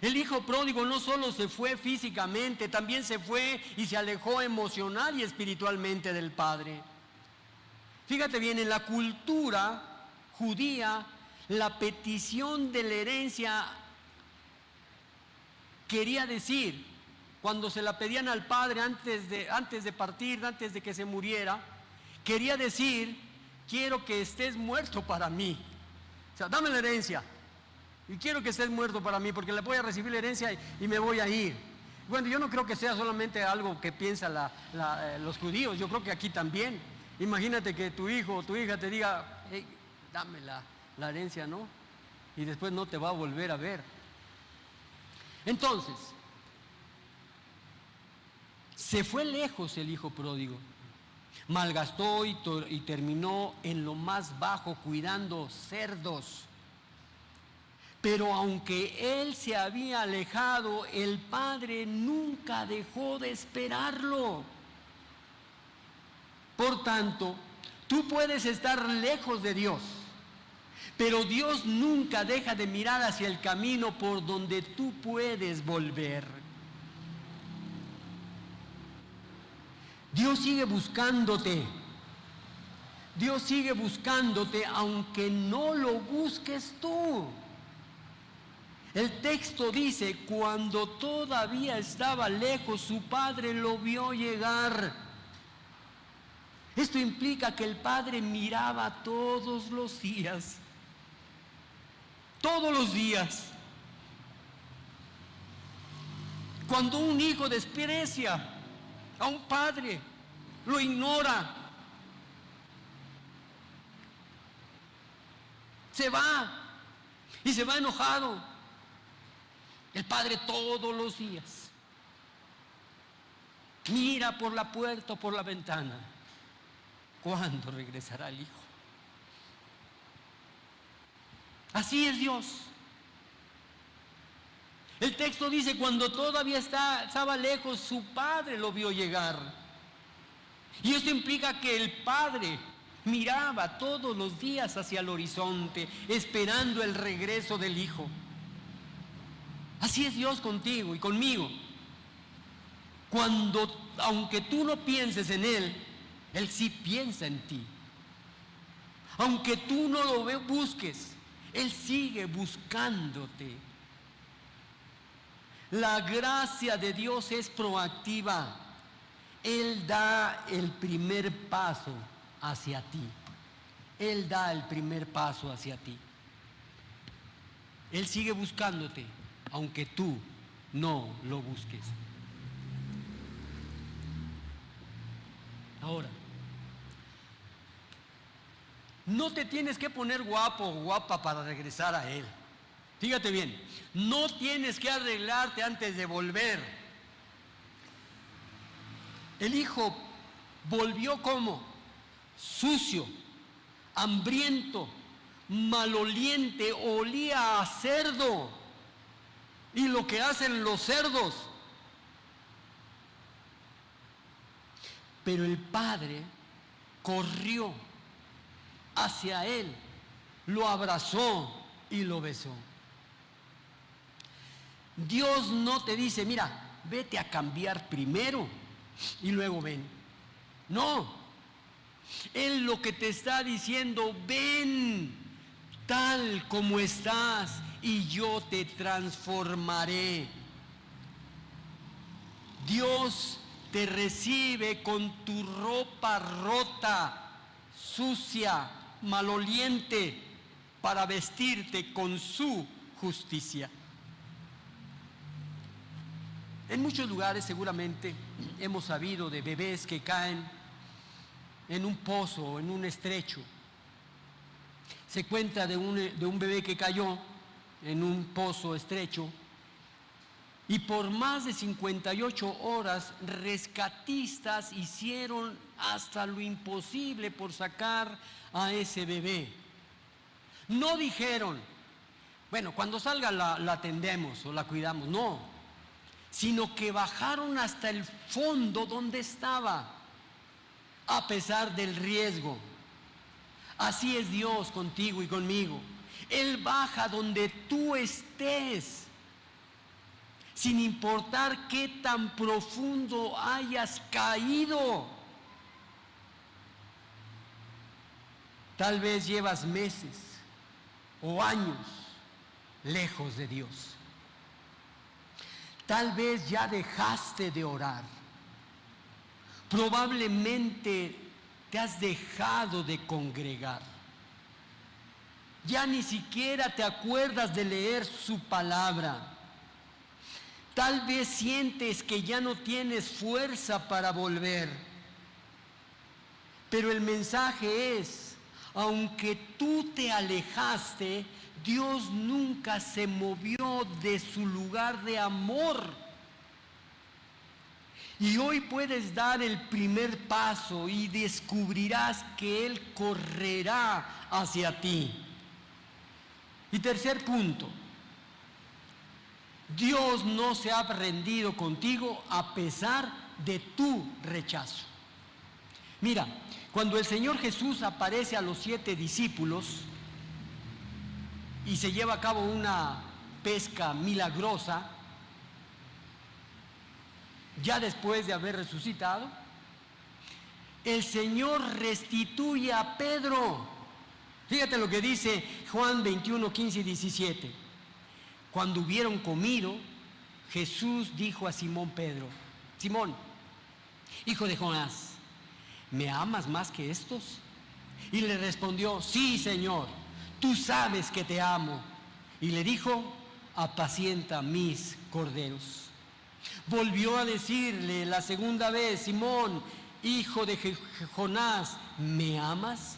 El hijo pródigo no solo se fue físicamente, también se fue y se alejó emocional y espiritualmente del Padre. Fíjate bien, en la cultura judía, la petición de la herencia quería decir, cuando se la pedían al Padre antes de partir, antes de que se muriera, quería decir: quiero que estés muerto para mí. O sea, dame la herencia. Y quiero que estés muerto para mí, porque le voy a recibir la herencia y me voy a ir. Bueno, yo no creo que sea solamente algo que piensan los judíos, yo creo que aquí también. Imagínate que tu hijo o tu hija te diga: hey, dame la herencia, ¿no? Y después no te va a volver a ver. Entonces, se fue lejos el hijo pródigo. Malgastó y terminó en lo más bajo cuidando cerdos. Pero aunque él se había alejado, el Padre nunca dejó de esperarlo. Por tanto, tú puedes estar lejos de Dios, pero Dios nunca deja de mirar hacia el camino por donde tú puedes volver. Dios sigue buscándote. Dios sigue buscándote aunque no lo busques tú. El texto dice: cuando todavía estaba lejos, su padre lo vio llegar. Esto implica que el padre miraba todos los días. Todos los días. Cuando un hijo desprecia a un padre, lo ignora, se va y se va enojado. El padre todos los días mira por la puerta o por la ventana: ¿cuándo regresará el hijo? Así es Dios. El texto dice: cuando todavía estaba lejos, su padre lo vio llegar. Y esto implica que el padre miraba todos los días hacia el horizonte, esperando el regreso del hijo. Así es Dios contigo y conmigo. Aunque tú no pienses en Él, Él sí piensa en ti. Aunque tú no lo busques, Él sigue buscándote. La gracia de Dios es proactiva. Él da el primer paso hacia ti. Él da el primer paso hacia ti. Él sigue buscándote, aunque tú no lo busques. Ahora, No te tienes que poner guapo o guapa para regresar a Él. Fíjate bien, no tienes que arreglarte antes de volver. El hijo volvió como sucio, hambriento, maloliente, olía a cerdo. Y lo que hacen los cerdos. Pero el padre corrió hacia él, lo abrazó y lo besó. Dios no te dice, mira, vete a cambiar primero y luego ven. No, Él lo que te está diciendo, ven tal como estás y yo te transformaré. Dios te recibe con tu ropa rota, sucia, maloliente, para vestirte con su justicia. En muchos lugares seguramente hemos sabido de bebés que caen en un pozo o en un estrecho. Se cuenta de un bebé que cayó en un pozo estrecho y por más de 58 horas rescatistas hicieron hasta lo imposible por sacar a ese bebé. No dijeron, bueno, cuando salga la atendemos o la cuidamos, no, sino que bajaron hasta el fondo donde estaba, a pesar del riesgo. Así es Dios contigo y conmigo. Él baja donde tú estés, sin importar qué tan profundo hayas caído. Tal vez llevas meses o años lejos de Dios. Tal vez ya dejaste de orar. Probablemente te has dejado de congregar. Ya ni siquiera te acuerdas de leer su palabra. Tal vez sientes que ya no tienes fuerza para volver. Pero el mensaje es, aunque tú te alejaste, Dios nunca se movió de su lugar de amor. Y hoy puedes dar el primer paso y descubrirás que Él correrá hacia ti. Y tercer punto, Dios no se ha rendido contigo a pesar de tu rechazo. Mira, cuando el Señor Jesús aparece a los 7 discípulos y se lleva a cabo una pesca milagrosa, ya después de haber resucitado, el Señor restituye a Pedro. Fíjate lo que dice Juan 21, 15 y 17. Cuando hubieron comido, Jesús dijo a Simón Pedro, Simón, hijo de Jonás, ¿me amas más que estos? Y le respondió, sí, Señor, tú sabes que te amo. Y le dijo, apacienta mis corderos. Volvió a decirle la segunda vez, Simón, hijo de Jonás, ¿me amas?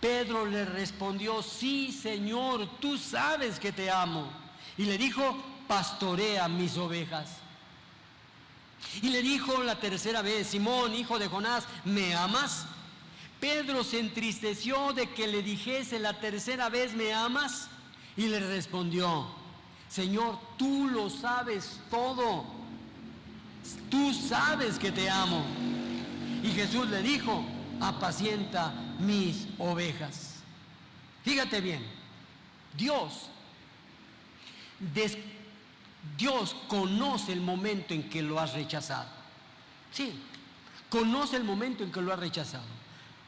Pedro le respondió, sí, Señor, tú sabes que te amo. Y le dijo, pastorea mis ovejas. Y le dijo la tercera vez, Simón, hijo de Jonás, ¿me amas? Pedro se entristeció de que le dijese la tercera vez, ¿me amas? Y le respondió, Señor, tú lo sabes todo. Tú sabes que te amo. Y Jesús le dijo, apacienta mis ovejas. Fíjate bien, Dios conoce el momento en que lo has rechazado. Sí, conoce el momento en que lo has rechazado.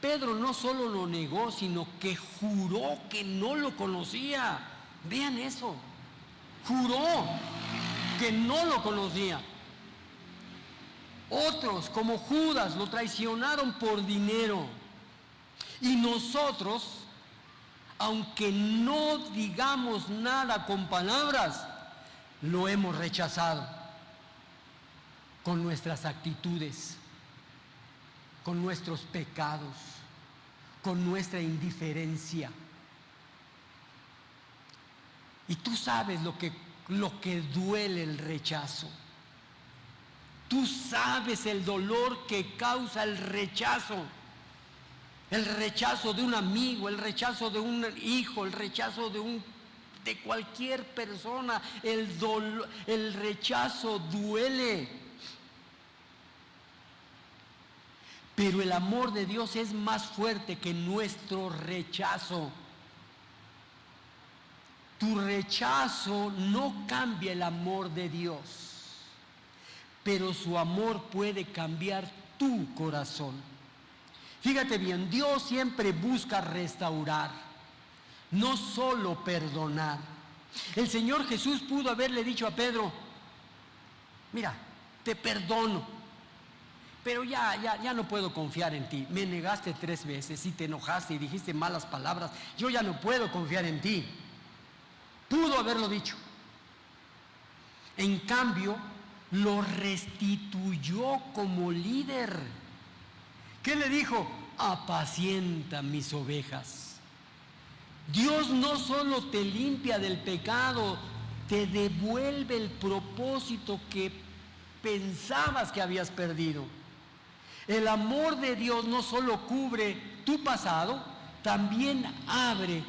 Pedro no solo lo negó, sino que juró que no lo conocía. Vean eso, juró que no lo conocía. Otros, como Judas, lo traicionaron por dinero. Y nosotros, aunque no digamos nada con palabras, lo hemos rechazado con nuestras actitudes, con nuestros pecados, con nuestra indiferencia. Y tú sabes lo que duele el rechazo. Tú sabes el dolor que causa el rechazo. El rechazo de un amigo, el rechazo de un hijo, el rechazo de cualquier persona. El rechazo duele. Pero el amor de Dios es más fuerte que nuestro rechazo. Tu rechazo no cambia el amor de Dios, pero su amor puede cambiar tu corazón. Fíjate bien, Dios siempre busca restaurar, no solo perdonar. El Señor Jesús pudo haberle dicho a Pedro: mira, te perdono, pero ya no puedo confiar en ti. Me negaste 3 veces y te enojaste y dijiste malas palabras. Yo ya no puedo confiar en ti. Pudo haberlo dicho. En cambio, lo restituyó como líder. ¿Qué le dijo? Apacienta mis ovejas. Dios no solo te limpia del pecado, te devuelve el propósito que pensabas que habías perdido. El amor de Dios no solo cubre tu pasado, también abre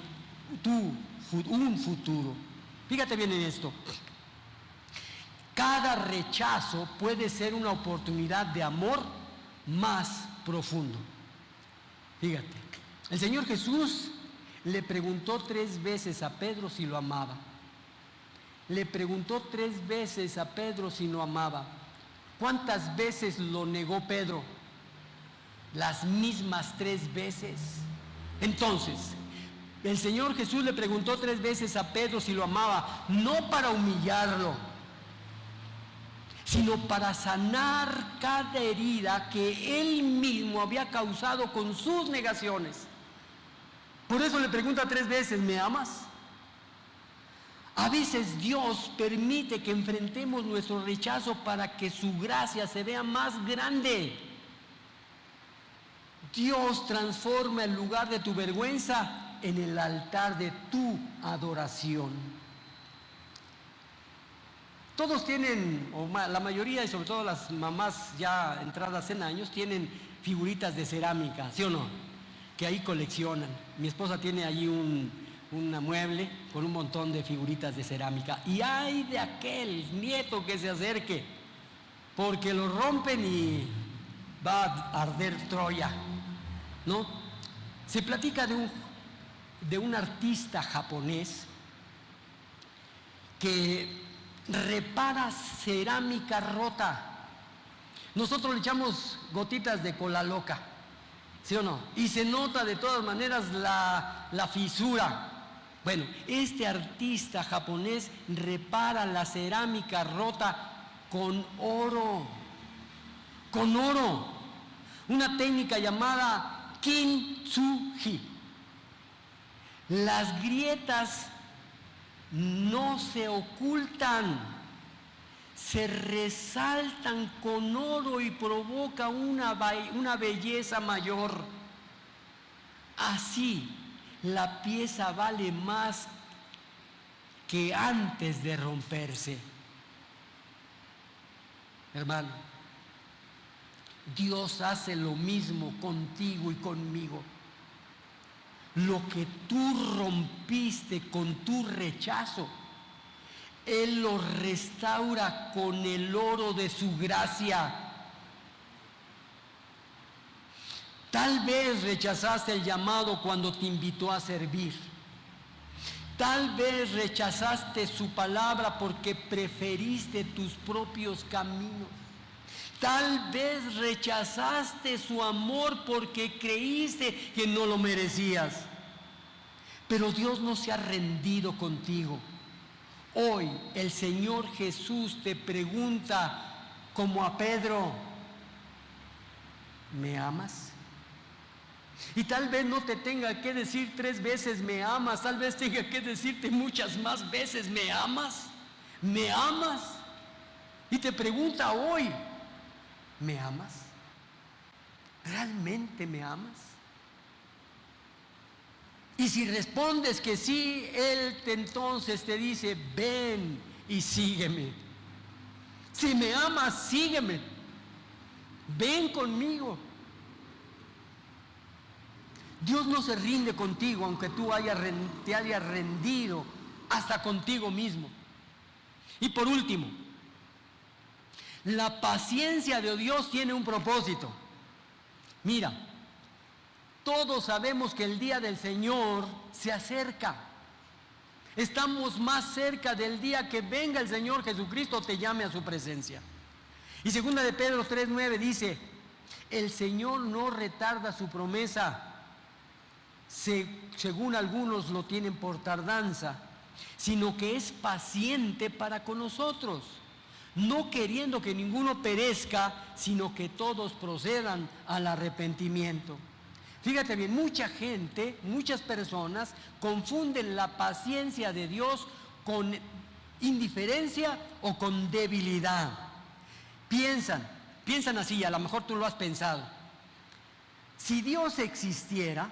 un futuro. Fíjate bien en esto. Cada rechazo puede ser una oportunidad de amor más profundo. Fíjate, el Señor Jesús le preguntó 3 veces a Pedro si lo amaba. Le preguntó 3 veces a Pedro si lo amaba. ¿Cuántas veces lo negó Pedro? Las mismas 3 veces. Entonces, el Señor Jesús le preguntó 3 veces a Pedro si lo amaba, no para humillarlo, sino para sanar cada herida que él mismo había causado con sus negaciones. Por eso le pregunta 3 veces: ¿me amas? A veces Dios permite que enfrentemos nuestro rechazo para que su gracia se vea más grande. Dios transforma el lugar de tu vergüenza en el altar de tu adoración. Todos tienen, o la mayoría, y sobre todo las mamás ya entradas en años, tienen figuritas de cerámica, ¿sí o no? Que ahí coleccionan. Mi esposa tiene allí un mueble con un montón de figuritas de cerámica. Y hay de aquel nieto que se acerque, porque lo rompen y va a arder Troya, ¿no? Se platica de un artista japonés que repara cerámica rota. Nosotros le echamos gotitas de cola loca, ¿sí o no? Y se nota de todas maneras la fisura. Bueno, este artista japonés repara la cerámica rota con oro. Con oro. Una técnica llamada kintsugi. Las grietas no se ocultan, se resaltan con oro y provoca una belleza mayor. Así, la pieza vale más que antes de romperse. Hermano, Dios hace lo mismo contigo y conmigo. Lo que tú rompiste con tu rechazo, Él lo restaura con el oro de su gracia. Tal vez rechazaste el llamado cuando te invitó a servir. Tal vez rechazaste su palabra porque preferiste tus propios caminos. Tal vez rechazaste su amor porque creíste que no lo merecías. Pero Dios no se ha rendido contigo. Hoy el Señor Jesús te pregunta, como a Pedro: ¿me amas? Y tal vez no te tenga que decir 3 veces me amas, tal vez tenga que decirte muchas más veces: ¿me amas? ¿Me amas? Y te pregunta hoy: ¿me amas? ¿Realmente me amas? Y si respondes que sí, Él entonces te dice, ven y sígueme. Si me amas, sígueme. Ven conmigo. Dios no se rinde contigo, aunque tú te hayas rendido hasta contigo mismo. Y por último, la paciencia de Dios tiene un propósito. Mira, todos sabemos que el día del Señor se acerca. Estamos más cerca del día que venga el Señor Jesucristo te llame a su presencia. Y segunda de Pedro 3:9 dice, el Señor no retarda su promesa, según algunos lo tienen por tardanza, sino que es paciente para con nosotros, no queriendo que ninguno perezca, sino que todos procedan al arrepentimiento. Fíjate bien, mucha gente, muchas personas confunden la paciencia de Dios con indiferencia o con debilidad. Piensan así, a lo mejor tú lo has pensado. Si Dios existiera,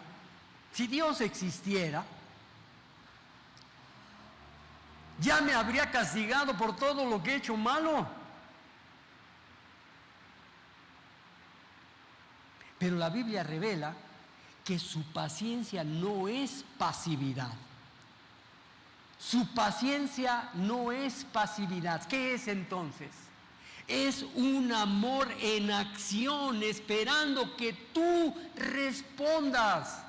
ya me habría castigado por todo lo que he hecho malo. Pero la Biblia revela que su paciencia no es pasividad. Su paciencia no es pasividad. ¿Qué es entonces? Es un amor en acción, esperando que tú respondas.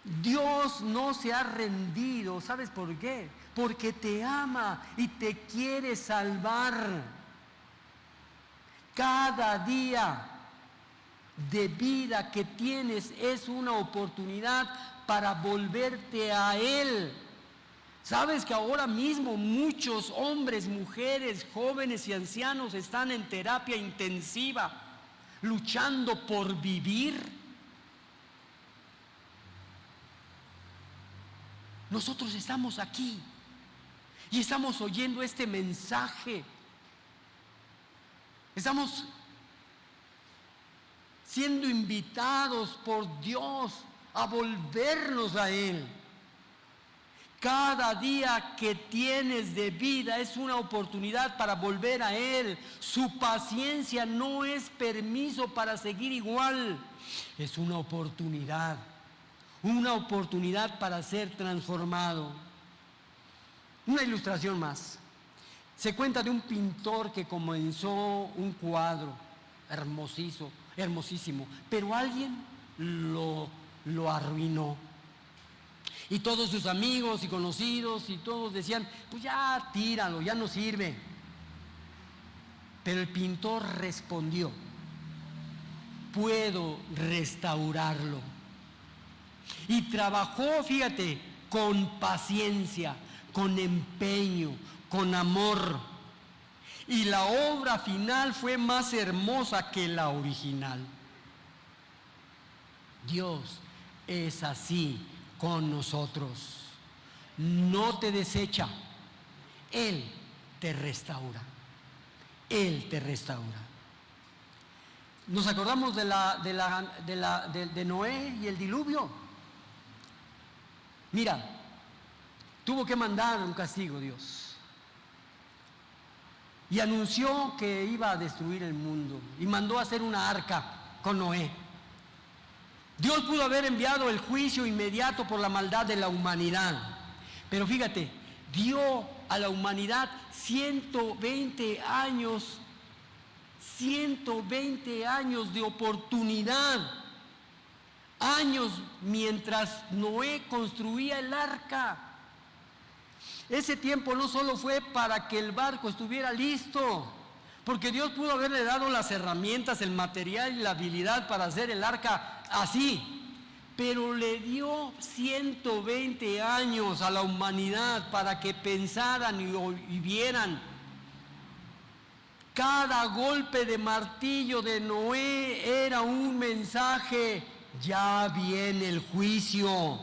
Dios no se ha rendido, ¿sabes por qué? Porque te ama y te quiere salvar. Cada día de vida que tienes es una oportunidad para volverte a Él. ¿Sabes que ahora mismo muchos hombres, mujeres, jóvenes y ancianos están en terapia intensiva, luchando por vivir? Nosotros estamos aquí y estamos oyendo este mensaje. Estamos siendo invitados por Dios a volvernos a Él. Cada día que tienes de vida es una oportunidad para volver a Él. Su paciencia no es permiso para seguir igual, es una oportunidad para ser transformado. Una ilustración más. Se cuenta de un pintor que comenzó un cuadro hermosísimo, pero alguien lo arruinó. Y todos sus amigos y conocidos y todos decían, pues ya tíralo, ya no sirve. Pero el pintor respondió, puedo restaurarlo. Y trabajó, fíjate, con paciencia, con empeño, con amor. Y la obra final fue más hermosa que la original. Dios es así con nosotros. No te desecha, Él te restaura. Él te restaura. Nos acordamos de Noé y el diluvio. Mira, tuvo que mandar un castigo Dios. Y anunció que iba a destruir el mundo. Y mandó a hacer una arca con Noé. Dios pudo haber enviado el juicio inmediato por la maldad de la humanidad. Pero fíjate, dio a la humanidad 120 años de oportunidad. Años mientras Noé construía el arca. Ese tiempo no solo fue para que el barco estuviera listo, porque Dios pudo haberle dado las herramientas, el material y la habilidad para hacer el arca así, pero le dio 120 años a la humanidad para que pensaran y vieran. Cada golpe de martillo de Noé era un mensaje: ya viene el juicio,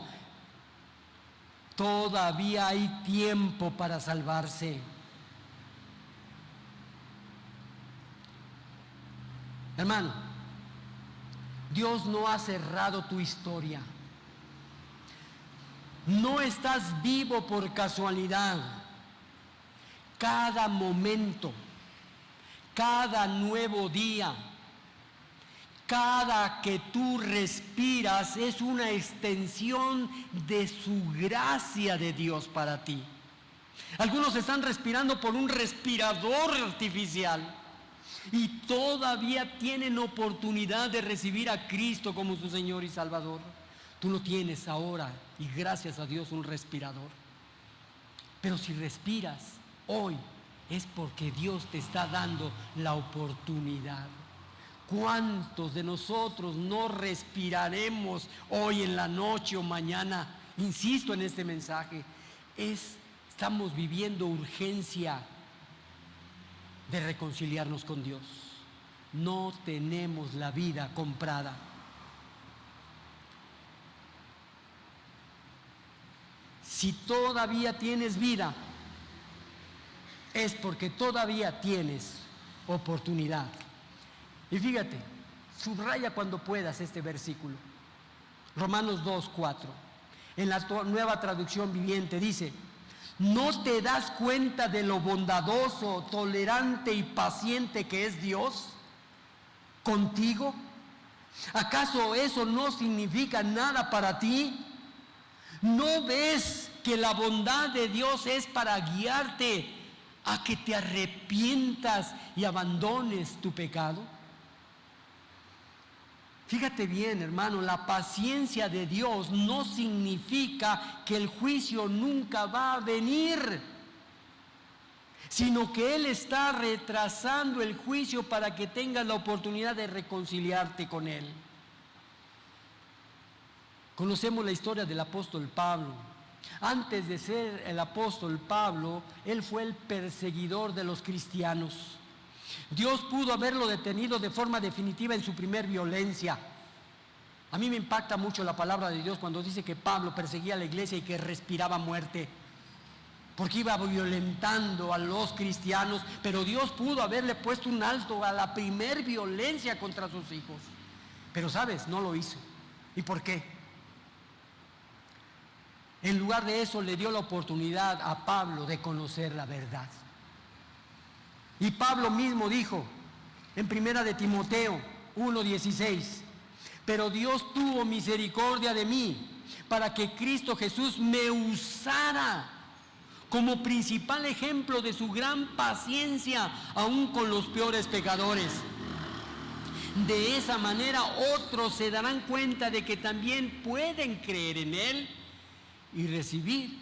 todavía hay tiempo para salvarse. Hermano, Dios no ha cerrado tu historia. No estás vivo por casualidad. Cada momento, cada nuevo día, cada que tú respiras es una extensión de su gracia de Dios para ti. Algunos están respirando por un respirador artificial y todavía tienen oportunidad de recibir a Cristo como su Señor y Salvador. Tú no tienes ahora, y gracias a Dios, un respirador. Pero si respiras hoy, es porque Dios te está dando la oportunidad. ¿Cuántos de nosotros no respiraremos hoy en la noche o mañana? Insisto en este mensaje, estamos viviendo urgencia de reconciliarnos con Dios. No tenemos la vida comprada. Si todavía tienes vida, es porque todavía tienes oportunidad. Y fíjate, subraya cuando puedas este versículo. Romanos 2:4. En la Nueva Traducción Viviente dice: ¿no te das cuenta de lo bondadoso, tolerante y paciente que es Dios contigo? ¿Acaso eso no significa nada para ti? ¿No ves que la bondad de Dios es para guiarte a que te arrepientas y abandones tu pecado? Fíjate bien, hermano, la paciencia de Dios no significa que el juicio nunca va a venir, sino que Él está retrasando el juicio para que tengas la oportunidad de reconciliarte con Él. Conocemos la historia del apóstol Pablo. Antes de ser el apóstol Pablo, él fue el perseguidor de los cristianos. Dios pudo haberlo detenido de forma definitiva en su primer violencia. A mí me impacta mucho la palabra de Dios cuando dice que Pablo perseguía a la iglesia y que respiraba muerte, porque iba violentando a los cristianos, pero Dios pudo haberle puesto un alto a la primer violencia contra sus hijos. Pero sabes, no lo hizo. ¿Y por qué? En lugar de eso le dio la oportunidad a Pablo de conocer la verdad. Y Pablo mismo dijo en 1 de Timoteo 1:16: pero Dios tuvo misericordia de mí para que Cristo Jesús me usara como principal ejemplo de su gran paciencia, aún con los peores pecadores. De esa manera otros se darán cuenta de que también pueden creer en Él y recibir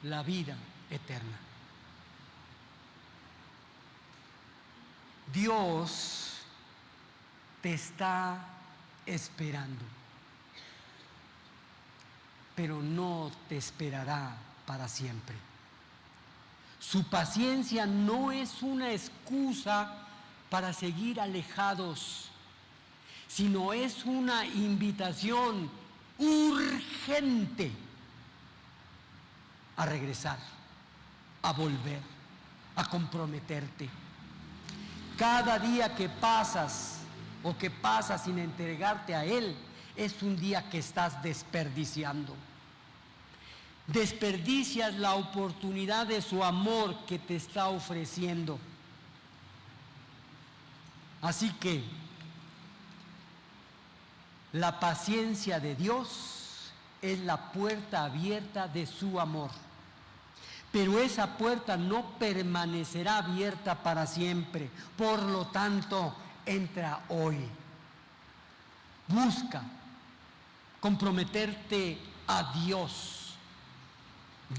la vida eterna. Dios te está esperando, pero no te esperará para siempre. Su paciencia no es una excusa para seguir alejados, sino es una invitación urgente a regresar, a volver, a comprometerte. Cada día que pasas o que pasas sin entregarte a Él es un día que estás desperdiciando. Desperdicias la oportunidad de su amor que te está ofreciendo. Así que la paciencia de Dios es la puerta abierta de su amor. Pero esa puerta no permanecerá abierta para siempre. Por lo tanto, entra hoy. Busca comprometerte a Dios.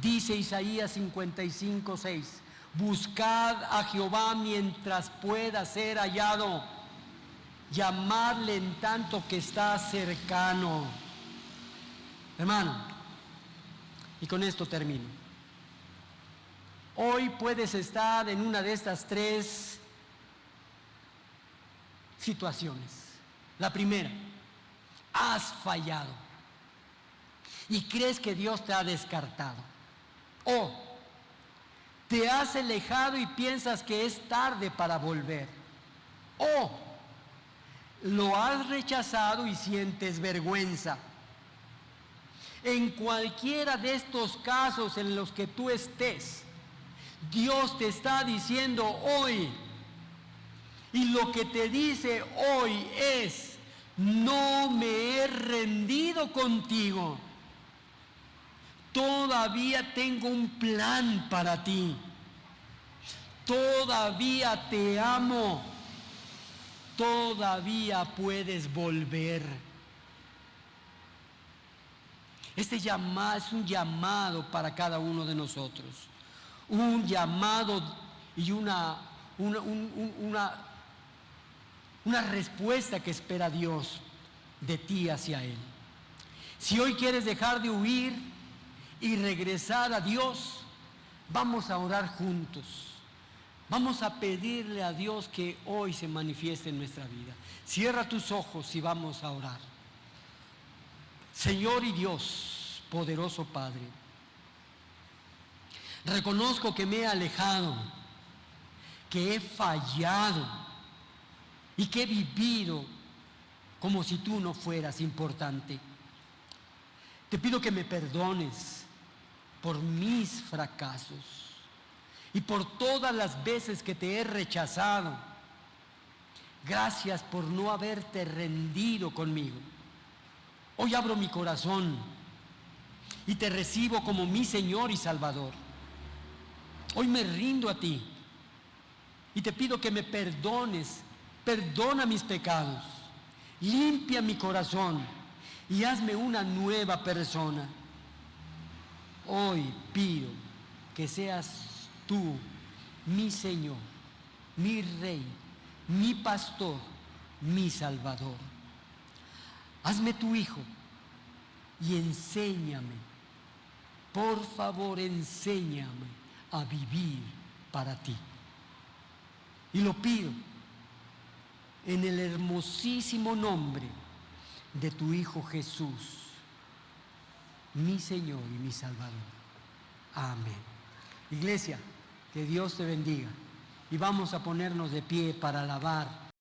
Dice Isaías 55:6: buscad a Jehová mientras pueda ser hallado, llamadle en tanto que está cercano. Hermano, y con esto termino. Hoy puedes estar en una de estas tres situaciones. La primera: has fallado y crees que Dios te ha descartado. O te has alejado y piensas que es tarde para volver. O lo has rechazado y sientes vergüenza. En cualquiera de estos casos en los que tú estés, Dios te está diciendo hoy, y lo que te dice hoy es: no me he rendido contigo. Todavía tengo un plan para ti. Todavía te amo. Todavía puedes volver. Este llamado es un llamado para cada uno de nosotros. Un llamado y una respuesta que espera Dios de ti hacia Él. Si hoy quieres dejar de huir y regresar a Dios, vamos a orar juntos. Vamos a pedirle a Dios que hoy se manifieste en nuestra vida. Cierra tus ojos y vamos a orar. Señor y Dios, poderoso Padre, reconozco que me he alejado, que he fallado y que he vivido como si tú no fueras importante. Te pido que me perdones por mis fracasos y por todas las veces que te he rechazado. Gracias por no haberte rendido conmigo. Hoy abro mi corazón y te recibo como mi Señor y Salvador. Hoy me rindo a ti y te pido que me perdones. Perdona mis pecados, limpia mi corazón y hazme una nueva persona. Hoy pido que seas tú mi Señor, mi Rey, mi Pastor, mi Salvador. Hazme tu hijo y enséñame, por favor, enséñame a vivir para ti. Y lo pido en el hermosísimo nombre de tu Hijo Jesús, mi Señor y mi Salvador. Amén. Iglesia, que Dios te bendiga. Y vamos a ponernos de pie para alabar